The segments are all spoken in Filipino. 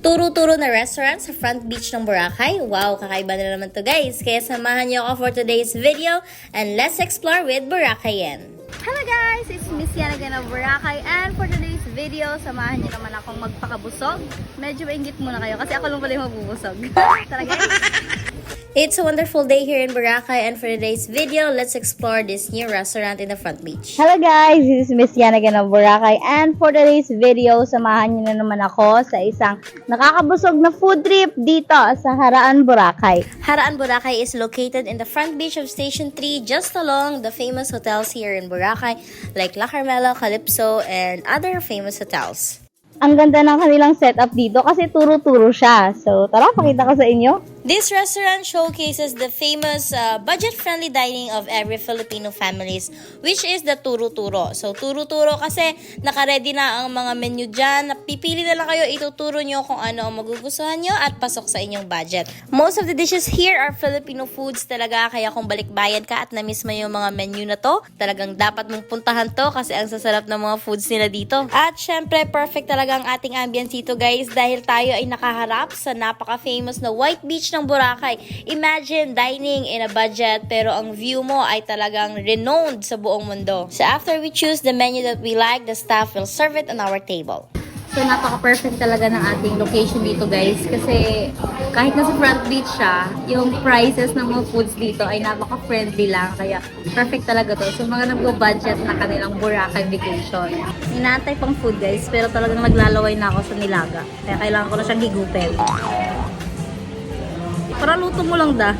Turo-turo na restaurant sa front beach ng Boracay. Wow, kakaiba na naman to guys. Kaya samahan niyo ako for today's video and let's explore with Boracayén. Hello guys! It's Miss Yana again of Boracay, and for today's video, samahan niyo naman akong magpakabusog. Medyo maingit muna kayo kasi ako lang pala yung mabubusog. Tara guys! It's a wonderful day here in Boracay, and for today's video, let's explore this new restaurant in the front beach. Hello guys! This is Miss Yana again of Boracay, and for today's video, samahan niyo na naman ako sa isang nakakabusog na food trip dito sa Haraan, Boracay. Haraan Boracay is located in the front beach of Station 3, just along the famous hotels here in Boracay like La Carmela, Calypso, and other famous hotels. Ang ganda ng kanilang setup dito kasi turo-turo siya. So, tara, pakita ko sa inyo. This restaurant showcases the famous budget-friendly dining of every Filipino families, which is the turo-turo. So, turo-turo kasi naka-ready na ang mga menu dyan. Pipili na lang kayo, ituturo nyo kung ano ang magugustuhan nyo at pasok sa inyong budget. Most of the dishes here are Filipino foods talaga, kaya kung balikbayan ka at na-miss mo yung mga menu na to, talagang dapat mong puntahan to kasi ang sasarap ng mga foods nila dito. At syempre, perfect talaga ang ating ambience dito guys dahil tayo ay nakaharap sa napaka-famous na White Beach ng Boracay. Imagine dining in a budget pero ang view mo ay talagang renowned sa buong mundo. So after we choose the menu that we like, the staff will serve it on our table. So, napaka-perfect talaga ng ating location dito, guys. Kasi, kahit nasa front beach siya, yung prices ng mga foods dito ay napaka-friendly lang. Kaya, perfect talaga to. So, mga nag-budget na kanilang Boracay vacation. Inaantay pang food, guys. Pero talagang naglalaway na ako sa nilaga. Kaya, kailangan ko na siyang higupin. Para luto mo lang da.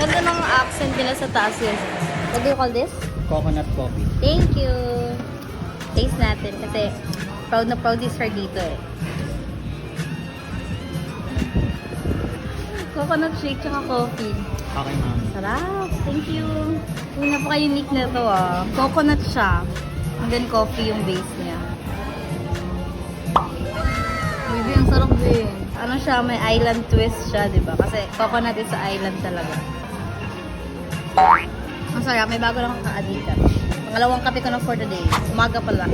Ganda ng accent nila sa taas, guys. What do you call this? Coconut coffee. Thank you! Taste natin kasi proud na proud is her dito eh. Coconut shake tsaka coffee. Okay, ma'am. Sarap! Thank you! Uy, napaka-unique na to ah. Coconut siya. And then coffee yung base niya. Baby, ang sarap din. Ano siya, may island twist siya, diba? Kasi coconut is sa island talaga. Ang sarap, may bago lang akong kaadita. Pangalawang kape ko na for today. Umaga pa lang.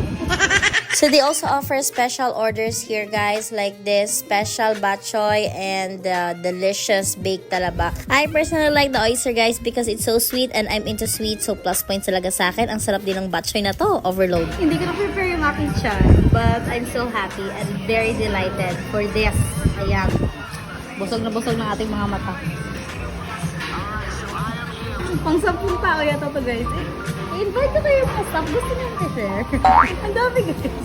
So they also offer special orders here guys, like this special bok choy and delicious baked talaba. I personally like the oyster guys because it's so sweet and I'm into sweet, so plus points talaga sa akin. Ang sarap din ng bok choy na to, overload. Hindi ko na-prepare yung aking chan, but I'm so happy and very delighted for this. Ayan. Busog na busog ng ating mga mata. Pang 10 tao yata to guys. I-invite ko kayo mga staff. Gusto nyo i-share. Ang dami guys.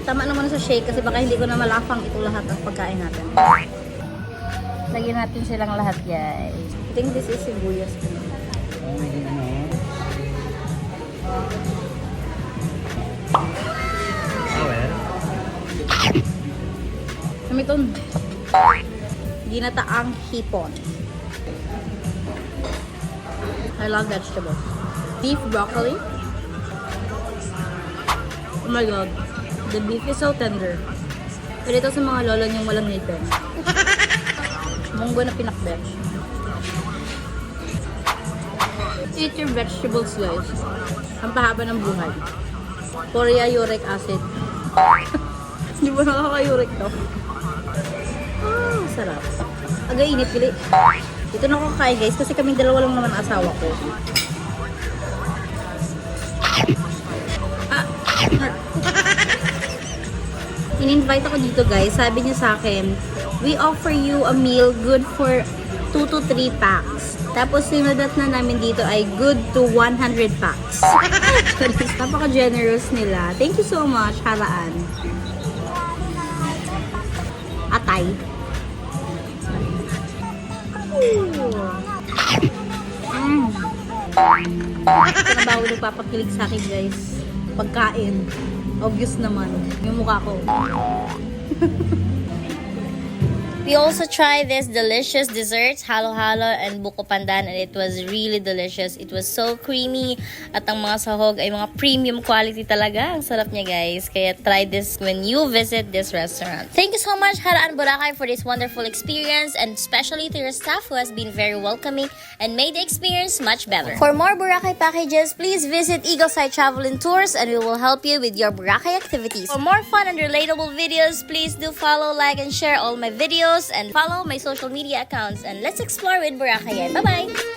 Tama naman sa shake kasi baka hindi ko na malapang ito lahat ang pagkain natin. Lagyan natin silang lahat guys. I think this is sibuyas. Kamiton. Ginataang hipon. I love vegetables. Beef broccoli. Oh my god. The beef is so tender. Pero ito sa mga lolo niyong walang ngipin. Munggo na pinakbet. Eat your vegetables guys. Ang pahaba ng buhay. Korea uric acid. Hindi ba nakaka-uric to? Ah, sarap. Aga init pili. Ito na ako kakain guys kasi kaming dalawa lang naman asawa ko. In-invite ako dito guys. Sabi niya sa akin, we offer you a meal good for 2 to 3 packs. Tapos sinadat na namin dito ay good to 100 packs. Napaka-generous nila. Thank you so much, Haraan. Atay. Ito na bago nagpapakilig sa akin guys. Pagkain. Obvious naman. Yung mukha ko. We also tried this delicious desserts, halo-halo and buko pandan, and it was really delicious. It was so creamy at ang mga sahog ay mga premium quality talaga. Ang sarap niya guys. Kaya try this when you visit this restaurant. Thank you so much Haraan Boracay for this wonderful experience, and especially to your staff who has been very welcoming and made the experience much better. For more Boracay packages, please visit Eagle Side Travel and Tours and we will help you with your Boracay activities. For more fun and relatable videos, please do follow, like, and share all my videos and follow my social media accounts, and let's explore with Boracay. Bye-bye!